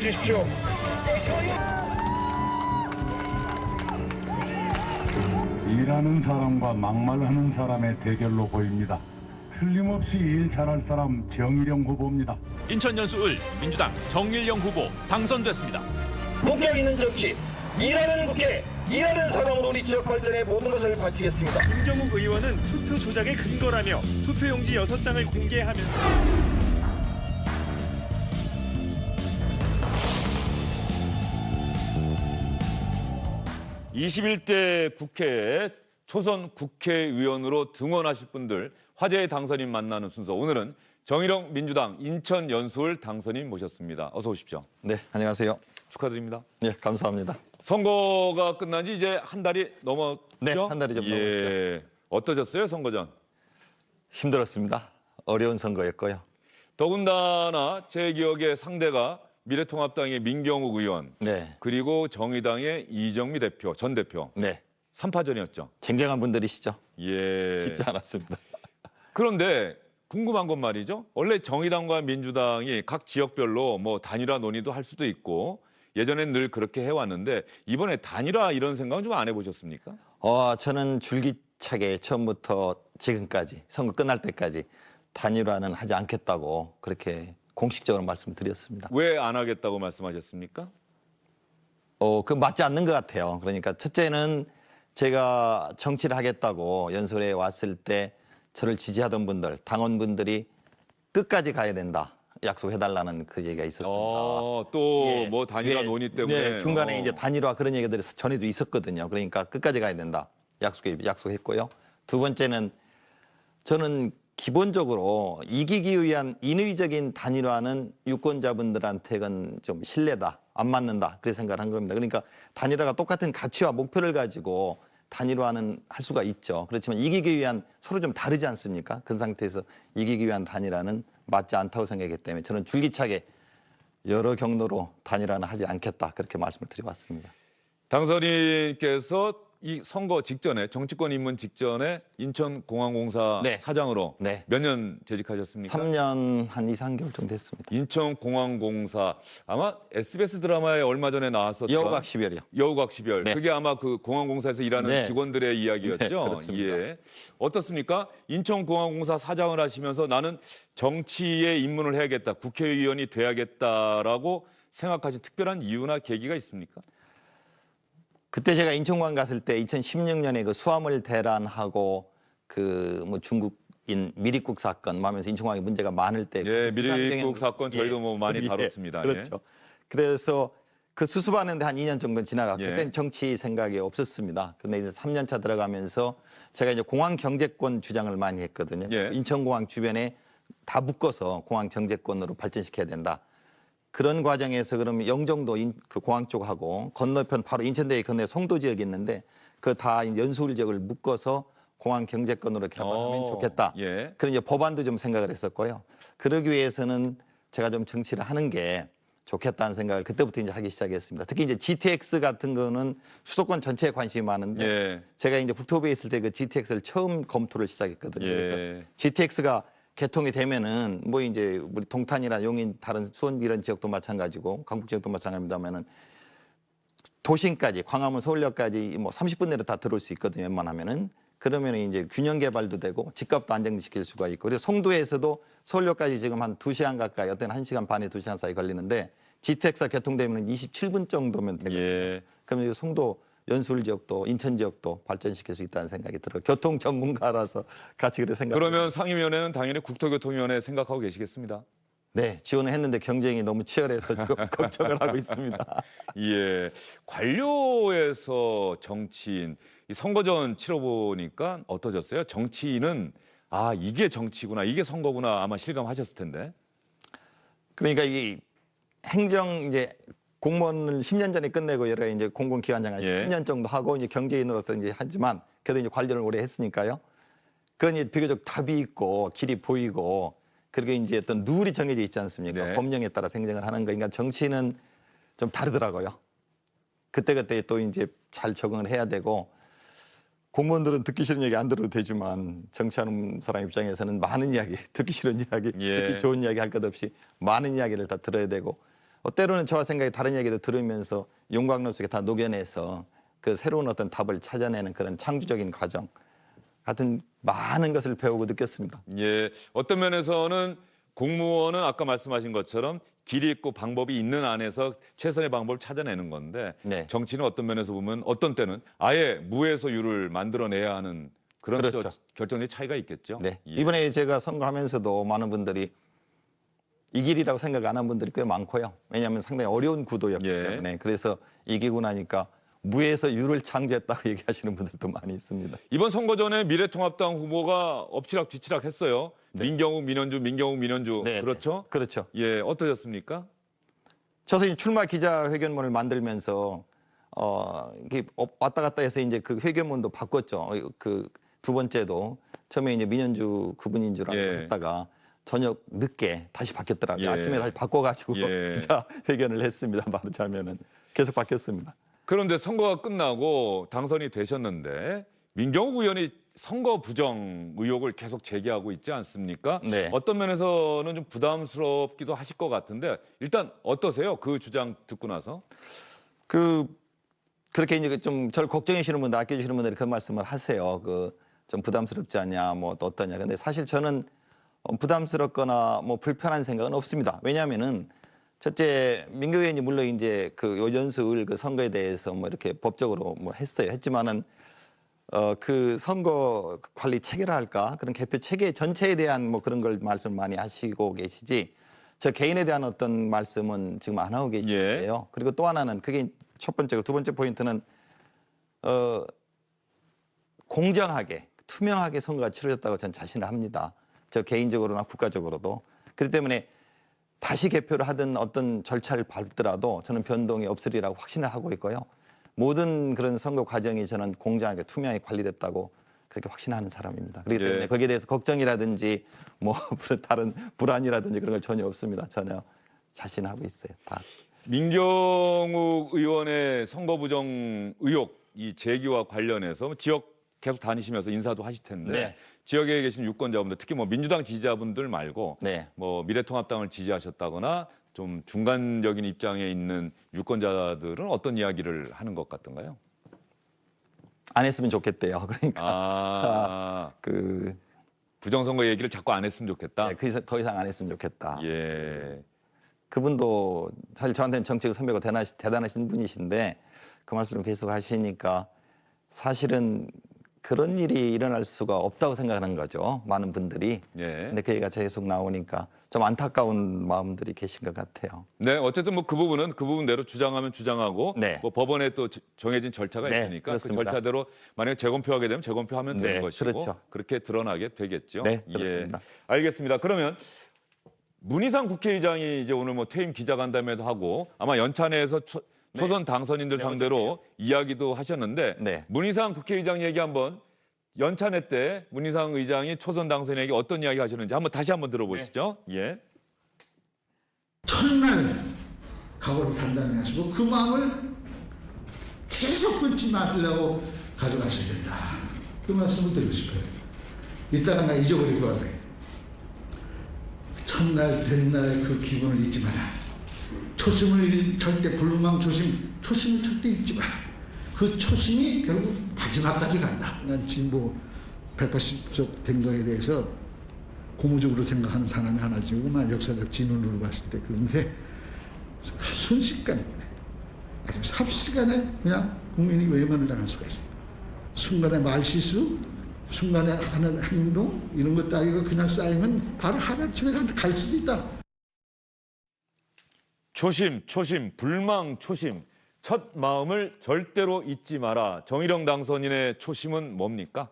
주십시오. 일하는 사람과 막말하는 사람의 대결로 보입니다. 틀림없이 일 잘할 사람 정일영 후보입니다. 인천 연수을 민주당 정일영 후보 당선됐습니다. 국회에 있는 정치, 일하는 국회, 일하는 사람으로 우리 지역 발전에 모든 것을 바치겠습니다. 김경욱 의원은 투표 조작의 근거라며 투표용지 6장을 공개하면서 21대 국회에 초선 국회의원으로 등원하실 분들 화제의 당선인 만나는 순서. 오늘은 정일영 민주당 인천 연수을 당선인 모셨습니다. 어서 오십시오. 네, 안녕하세요. 축하드립니다. 네, 감사합니다. 선거가 끝난 지 이제 한 달이 넘었죠? 네, 한 달이 좀 넘었죠. 어떠셨어요, 선거 전? 힘들었습니다. 어려운 선거였고요. 더군다나 제 기억에 상대가 미래통합당의 민경욱 의원, 네, 그리고 정의당의 이정미 대표, 전 대표. 네, 3파전이었죠. 쟁쟁한 분들이시죠. 예. 쉽지 않았습니다. 그런데 궁금한 건 말이죠. 원래 정의당과 민주당이 각 지역별로 뭐 단일화 논의도 할 수도 있고 예전엔 늘 그렇게 해왔는데 이번에 단일화 이런 생각은 좀 안 해보셨습니까? 저는 줄기차게 처음부터 지금까지 선거 끝날 때까지 단일화는 하지 않겠다고 그렇게 공식적으로 말씀드렸습니다. 왜 안 하겠다고 말씀하셨습니까? 그 맞지 않는 것 같아요. 그러니까 첫째는 제가 정치를 하겠다고 연설에 왔을 때 저를 지지하던 분들, 당원분들이 끝까지 가야 된다. 약속해달라는 그 얘기가 있었습니다. 또 뭐 단일화 예, 논의 때문에. 네, 중간에 이제 단일화 그런 얘기들이 전에도 있었거든요. 그러니까 끝까지 가야 된다. 약속했고요. 두 번째는 저는 기본적으로 이기기 위한 인위적인 단일화는 유권자분들한테는 좀 신뢰다, 안 맞는다. 그렇게 생각을 한 겁니다. 그러니까 단일화가 똑같은 가치와 목표를 가지고 단일화는 할 수가 있죠. 그렇지만 이기기 위한 서로 좀 다르지 않습니까? 그 상태에서 이기기 위한 단일화는 맞지 않다고 생각했기 때문에 저는 줄기차게 여러 경로로 단일화는 하지 않겠다. 그렇게 말씀을 드려왔습니다. 당선인께서 이 선거 직전에 정치권 입문 직전에 인천공항공사 네. 사장으로 네. 몇 년 재직하셨습니까? 3년 한 2, 3개월 정도 됐습니다. 인천공항공사 아마 SBS 드라마에 얼마 전에 나왔었던 여우각 10열이요. 여우각 10열. 네. 그게 아마 그 공항공사에서 일하는 네. 직원들의 이야기였죠. 네, 그렇습니다. 예. 어떻습니까? 인천공항공사 사장을 하시면서 나는 정치에 입문을 해야겠다. 국회의원이 돼야겠다라고 생각하신 특별한 이유나 계기가 있습니까? 그때 제가 인천공항 갔을 때 2016년에 그 수화물 대란하고 그 뭐 중국인 미리국 사건 하면서 인천공항에 문제가 많을 때 예, 미리국 비상경영- 사건 저희도 뭐 많이 예, 다뤘습니다. 그렇죠. 그래서 그 수습하는데 한 2년 정도 지나갔고 예. 그때는 정치 생각이 없었습니다. 근데 이제 3년 차 들어가면서 제가 이제 공항 경제권 주장을 많이 했거든요. 예. 인천공항 주변에 다 묶어서 공항 경제권으로 발전시켜야 된다. 그런 과정에서 그러면 영종도 그 공항 쪽하고 건너편 바로 인천대에 건너 송도 지역이 있는데 그 다 연수울 지역을 묶어서 공항 경제권으로 개발하면 좋겠다. 예. 그런 이제 법안도 좀 생각을 했었고요. 그러기 위해서는 제가 좀 정치를 하는 게 좋겠다는 생각을 그때부터 이제 하기 시작했습니다. 특히 이제 GTX 같은 거는 수도권 전체에 관심이 많은데 예. 제가 이제 국토부에 있을 때 그 GTX를 처음 검토를 시작했거든요. 예. 그래서 GTX가 개통이 되면은 뭐 이제 우리 동탄이나 용인 다른 수원 이런 지역도 마찬가지고 강북 지역도 마찬가지입니다만은 도심까지 광화문 서울역까지 뭐 30분 내로 다 들어올 수 있거든요. 웬만하면은 그러면 이제 균형 개발도 되고 집값도 안정시킬 수가 있고 그래서 송도에서도 서울역까지 지금 한 2시간 가까이 어떤 1시간 반에 2시간 사이 걸리는데 GTX가 개통되면 27분 정도면 되거든요. 예. 그러면 이제 송도 연수울 지역도 인천 지역도 발전시킬 수 있다는 생각이 들어요. 교통 전문가라서 같이 그렇게 생각. 그러면 상임위원회는 당연히 국토교통위원회 생각하고 계시겠습니다. 네, 지원을 했는데 경쟁이 너무 치열해서 지금 걱정을 하고 있습니다. 예. 관료에서 정치인 이 선거전 치러보니까 어떠셨어요? 정치인은 아 이게 정치구나 이게 선거구나 아마 실감하셨을 텐데. 그러니까 이 행정 이제 공무원을 10년 전에 끝내고 여러 이제 공공기관장 예. 10년 정도 하고 이제 경제인으로서 이제 하지만 그래도 이제 관리를 오래 했으니까요. 그건 이제 비교적 답이 있고 길이 보이고 그리고 이제 어떤 룰이 정해져 있지 않습니까? 네. 법령에 따라 행정을 하는 거니까 정치는 좀 다르더라고요. 그때그때 또 이제 잘 적응을 해야 되고 공무원들은 듣기 싫은 얘기 안 들어도 되지만 정치하는 사람 입장에서는 많은 이야기, 듣기 싫은 이야기, 예. 듣기 좋은 이야기 할 것 없이 많은 이야기를 다 들어야 되고 때로는 저와 생각이 다른 얘기도 들으면서 용광로 속에 다 녹여내서 그 새로운 어떤 답을 찾아내는 그런 창조적인 과정 같은 많은 것을 배우고 느꼈습니다. 예, 어떤 면에서는 공무원은 아까 말씀하신 것처럼 길이 있고 방법이 있는 안에서 최선의 방법을 찾아내는 건데 네. 정치는 어떤 면에서 보면 어떤 때는 아예 무에서 유를 만들어내야 하는 그런 그렇죠. 결정의 차이가 있겠죠. 네. 예. 이번에 제가 선거하면서도 많은 분들이 이 길이라고 생각 안 한 분들이 꽤 많고요. 왜냐하면 상당히 어려운 구도였기 예. 때문에. 그래서 이기고 나니까 무에서 유를 창조했다고 얘기하시는 분들도 많이 있습니다. 이번 선거 전에 미래통합당 후보가 엎치락뒤치락 했어요. 네. 민경욱, 민현주. 네, 그렇죠? 네. 그렇죠. 예, 어떠셨습니까? 저서 이 출마 기자회견문을 만들면서 이게 왔다 갔다 해서 이제 그 회견문도 바꿨죠. 그 두 번째도 처음에 이제 민현주 그분인 줄 알고 예. 했다가 저녁 늦게 다시 바뀌었더라고요. 예. 아침에 다시 바꿔가지고 예. 기자회견을 했습니다. 말하자면은 계속 바뀌었습니다. 그런데 선거가 끝나고 당선이 되셨는데 민경욱 의원이 선거 부정 의혹을 계속 제기하고 있지 않습니까? 네. 어떤 면에서는 좀 부담스럽기도 하실 것 같은데 일단 어떠세요? 그 주장 듣고 나서? 그렇게 이제 좀 저를 걱정해주시는 분들, 아껴주시는 분들이 그 말씀을 하세요. 좀 부담스럽지 않냐, 뭐 또 어떠냐. 근데 사실 저는 부담스럽거나 뭐 불편한 생각은 없습니다. 왜냐하면은 첫째 민경 의원이 물론 이제 그 요전수을 그 선거에 대해서 뭐 이렇게 법적으로 뭐 했지만은 그 선거 관리 체계라 할까 그런 개표 체계 전체에 대한 뭐 그런 걸 말씀 많이 하시고 계시지 저 개인에 대한 어떤 말씀은 지금 안 하고 계시는데요. 그리고 또 하나는 그게 첫 번째고 두 번째 포인트는 공정하게 투명하게 선거가 치러졌다고 저는 자신을 합니다. 저 개인적으로나 국가적으로도. 그렇기 때문에 다시 개표를 하든 어떤 절차를 밟더라도 저는 변동이 없으리라고 확신을 하고 있고요. 모든 그런 선거 과정이 저는 공정하게 투명하게 관리됐다고 그렇게 확신하는 사람입니다. 그렇기 때문에 거기에 대해서 걱정이라든지 뭐 다른 불안이라든지 그런 건 전혀 없습니다. 전혀 자신하고 있어요. 다. 민경욱 의원의 선거 부정 의혹 이 제기와 관련해서 지역 계속 다니시면서 인사도 하실 텐데 네. 지역에 계신 유권자분들 특히 뭐 민주당 지지자분들 말고 네. 뭐 미래통합당을 지지하셨다거나 좀 중간적인 입장에 있는 유권자들은 어떤 이야기를 하는 것 같던가요? 안 했으면 좋겠대요. 그러니까 부정선거 얘기를 자꾸 안 했으면 좋겠다. 네, 더 이상 안 했으면 좋겠다. 예. 그분도 사실 저한테는 정치적 선배가 대단하신 분이신데 그 말씀을 계속 하시니까 사실은 그런 일이 일어날 수가 없다고 생각하는 거죠. 많은 분들이. 예. 근데 그 얘기가 계속 나오니까 좀 안타까운 마음들이 계신 것 같아요. 네, 어쨌든 뭐 그 부분은 그 부분대로 주장하면 주장하고 네. 뭐 법원에 또 정해진 절차가 네, 있으니까 그렇습니다. 그 절차대로 만약에 재검표하게 되면 재검표하면 되는 네, 것이고 그렇죠. 그렇게 드러나게 되겠죠. 네, 그렇습니다. 예, 알겠습니다. 그러면 문희상 국회의장이 이제 오늘 뭐 퇴임 기자간담회도 하고 아마 연찬회에서 초선 당선인들 네, 상대로 이야기도 하셨는데 네. 문희상 국회의장 얘기 한번 연찬회 때 문희상 의장이 초선 당선인에게 어떤 이야기 하셨는지 다시 한번 들어보시죠. 예. 첫날 각오를 단단히 하시고 그 마음을 계속 끊지 마시려고 가져가셔야 된다. 그 말씀을 드리고 싶어요. 이따가 나 잊어버릴 것 같아. 첫날 된 날의 그 기분을 잊지 마라. 초심을 절대 불망 초심을 절대 잊지 마라. 그 초심이 결국 마지막까지 간다. 난 진보 180석 된 거에 대해서 고무적으로 생각하는 사람이 하나지만 역사적 진원으로 봤을 때 그런데 순식간에 아주 삽시간에 그냥 국민이 외면을 당할 수가 있습니다. 순간의 말실수, 순간에 하는 행동 이런 것 따위가 그냥 쌓이면 바로 하루아침에 갈 수도 있다. 초심, 불망 초심. 첫 마음을 절대로 잊지 마라. 정일영 당선인의 초심은 뭡니까?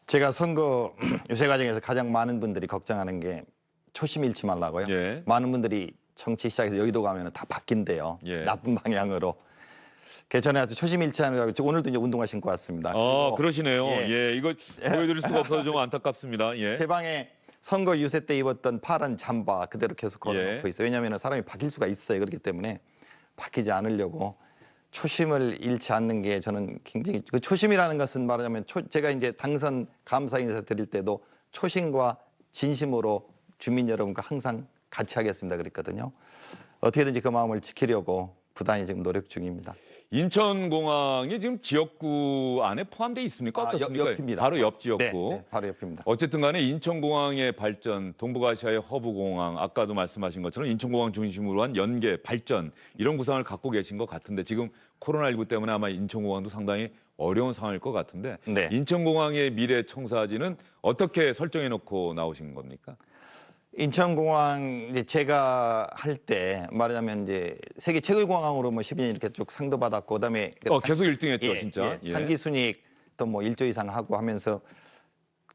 제가 선거 유세 과정에서 가장 많은 분들이 걱정하는 게 초심 잃지 말라고요. 예. 많은 분들이 정치 시작해서 여의도 가면 다 바뀐대요. 예. 나쁜 방향으로. 저는 아주 초심 잃지 않으라고 오늘도 이제 운동화 신고 왔습니다. 그러시네요. 예. 예, 이거 보여드릴 수가 없어서 좀 안타깝습니다. 예. 제 방에 선거 유세 때 입었던 파란 잠바 그대로 계속 걸어놓고 예. 있어요. 왜냐하면 사람이 바뀔 수가 있어요. 그렇기 때문에 바뀌지 않으려고 초심을 잃지 않는 게 저는 굉장히 그 초심이라는 것은 말하자면 제가 이제 당선 감사 인사 드릴 때도 초심과 진심으로 주민 여러분과 항상 같이 하겠습니다 그랬거든요. 어떻게든지 그 마음을 지키려고 부단히 지금 노력 중입니다. 인천공항이 지금 지역구 안에 포함되어 있습니까? 어떻습니까? 옆입니다. 바로 옆 지역구. 네, 네, 바로 옆입니다. 어쨌든 간에 인천공항의 발전, 동북아시아의 허브공항, 아까도 말씀하신 것처럼 인천공항 중심으로 한 연계, 발전 이런 구상을 갖고 계신 것 같은데 지금 코로나19 때문에 아마 인천공항도 상당히 어려운 상황일 것 같은데 네. 인천공항의 미래 청사진은 어떻게 설정해 놓고 나오신 겁니까? 인천공항 이제 제가 할 때 말하자면 이제 세계 최고의 공항으로 뭐 12년 이렇게 쭉 상도 받았고 그다음에 계속 1등했죠, 예, 진짜. 예, 단기 순이익 또 뭐 1조 이상 하고 하면서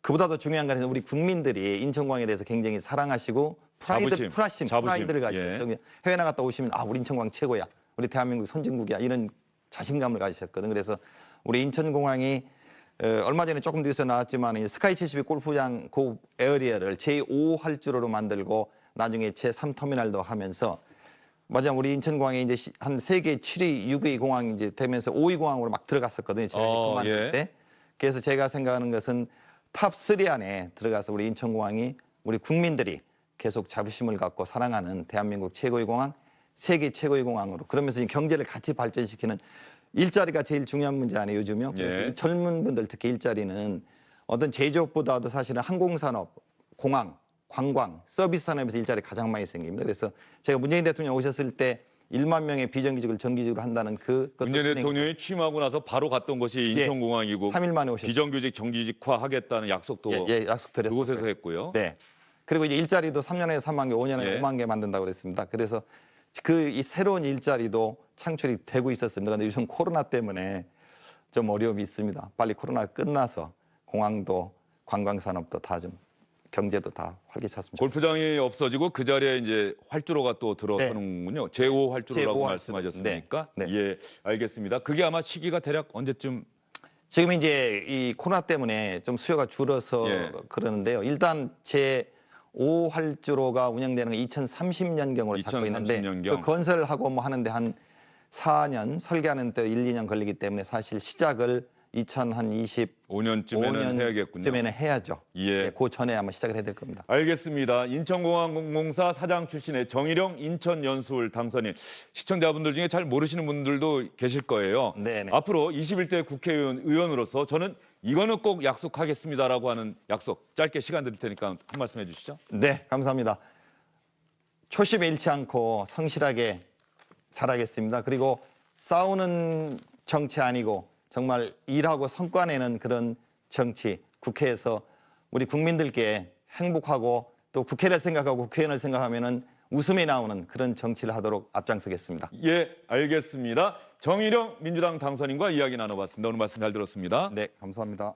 그보다 더 중요한 것은 우리 국민들이 인천공항에 대해서 굉장히 사랑하시고 자부심. 프라이드를 가지고 예. 해외 나갔다 오시면 아 우리 인천공항 최고야, 우리 대한민국 선진국이야 이런 자신감을 가지셨거든. 그래서 우리 인천공항이 얼마 전에 조금 뒤에서 나왔지만 스카이 72 골프장 고 에어리어를 제5 활주로로 만들고 나중에 제3터미널도 하면서 맞아 우리 인천공항에 이제 한 세계 7위, 6위 공항 이제 되면서 5위 공항으로 막 들어갔었거든요. 제가 그만둘 예. 때. 그래서 제가 생각하는 것은 탑 3 안에 들어가서 우리 인천공항이 우리 국민들이 계속 자부심을 갖고 사랑하는 대한민국 최고의 공항, 세계 최고의 공항으로 그러면서 이 경제를 같이 발전시키는 일자리가 제일 중요한 문제 아니에요, 요즘요. 그래서 예. 이 젊은 분들 특히 일자리는 어떤 제조업보다도 사실은 항공산업, 공항, 관광, 서비스 산업에서 일자리 가장 많이 생깁니다. 그래서 제가 문재인 대통령 오셨을 때 1만 명의 비정규직을 정규직으로 한다는 문재인 대통령이 취임하고 나서 바로 갔던 것이 인천공항이고 3일 만에 오셨어요. 비정규직 정규직화하겠다는 약속도 약속 드렸어요. 그곳에서 했고요. 네. 그리고 이제 일자리도 3년에 3만 개, 5년에 예. 5만 개 만든다고 그랬습니다. 그래서 이 새로운 일자리도 창출이 되고 있었습니다. 그런데 요즘 코로나 때문에 좀 어려움이 있습니다. 빨리 코로나가 끝나서 공항도 관광산업도 다 좀 경제도 다 활기찼습니다. 골프장이 없어지고 그 자리에 이제 활주로가 또 들어서는군요. 제5 활주로라고 제5 말씀하셨으니까. 네. 예, 알겠습니다. 그게 아마 시기가 대략 언제쯤? 지금 이제 이 코로나 때문에 좀 수요가 줄어서 예. 그러는데요. 일단 제5 활주로가 운영되는 건 2030년경으로 잡고 있는데 2030년경. 그 건설하고 뭐 하는데 한 4년 설계하는 데 1, 2년 걸리기 때문에 사실 시작을 5년쯤에는 해야겠군요. 쯤에는 해야죠. 예. 그 전에 아마 시작을 해야 될 겁니다. 알겠습니다. 인천공항공사 사장 출신의 정일영 인천연수울 당선인. 시청자분들 중에 잘 모르시는 분들도 계실 거예요. 네네. 앞으로 21대 국회의원으로서 저는 이거는 꼭 약속하겠습니다라고 하는 약속 짧게 시간 드릴 테니까 한 말씀 해주시죠. 네, 감사합니다. 초심에 잃지 않고 성실하게 잘하겠습니다. 그리고 싸우는 정치 아니고 정말 일하고 성과 내는 그런 정치, 국회에서 우리 국민들께 행복하고 또 국회를 생각하고 국회의원을 생각하면은 웃음이 나오는 그런 정치를 하도록 앞장서겠습니다. 예, 알겠습니다. 정일영 민주당 당선인과 이야기 나눠봤습니다. 오늘 말씀 잘 들었습니다. 네, 감사합니다.